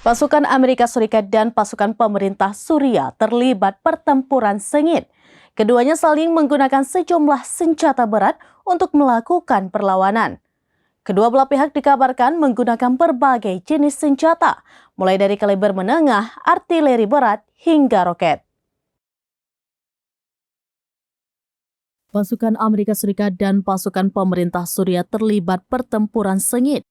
Pasukan Amerika Serikat dan pasukan pemerintah Suriah terlibat pertempuran sengit. Keduanya saling menggunakan sejumlah senjata berat untuk melakukan perlawanan. Kedua belah pihak dikabarkan menggunakan berbagai jenis senjata, mulai dari kaliber menengah, artileri berat, hingga roket. Pasukan Amerika Serikat dan pasukan pemerintah Suriah terlibat pertempuran sengit.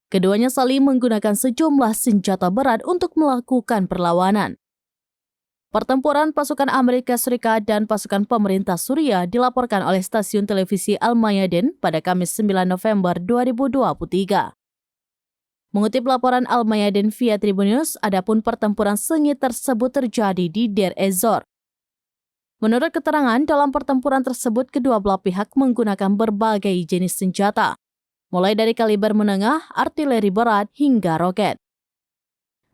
Keduanya saling menggunakan sejumlah senjata berat untuk melakukan perlawanan. Pertempuran pasukan Amerika Serikat dan pasukan pemerintah Suriah dilaporkan oleh stasiun televisi Al-Mayadin pada Kamis 9 November 2023. Mengutip laporan Al-Mayadin via Tribun News, adapun pertempuran sengit tersebut terjadi di Deir ez-Zor. Menurut keterangan, dalam pertempuran tersebut kedua belah pihak menggunakan berbagai jenis senjata, mulai dari kaliber menengah, artileri berat, hingga roket.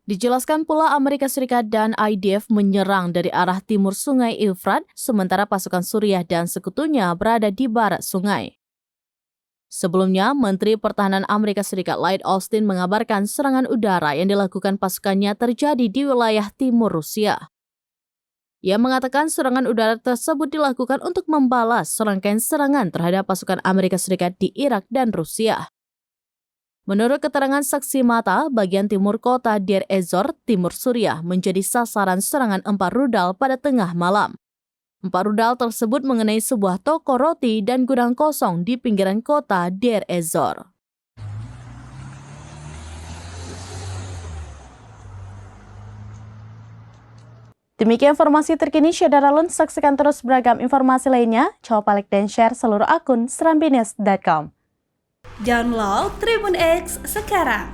Dijelaskan pula Amerika Serikat dan IDF menyerang dari arah timur Sungai Eufrat, sementara pasukan Suriah dan sekutunya berada di barat sungai. Sebelumnya, Menteri Pertahanan Amerika Serikat Lloyd Austin mengabarkan serangan udara yang dilakukan pasukannya terjadi di wilayah timur Rusia. Ia mengatakan serangan udara tersebut dilakukan untuk membalas serangkaian serangan terhadap pasukan Amerika Serikat di Irak dan Rusia. Menurut keterangan saksi mata, bagian timur kota Deir ez-Zor, timur Suriah, menjadi sasaran serangan 4 rudal pada tengah malam. 4 rudal tersebut mengenai sebuah toko roti dan gudang kosong di pinggiran kota Deir ez-Zor. Demikian informasi terkini Syederalun, saksikan terus beragam informasi lainnya. Coba like dan share seluruh akun serambines.com. Download Tribun X sekarang,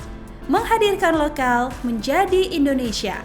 menghadirkan lokal menjadi Indonesia.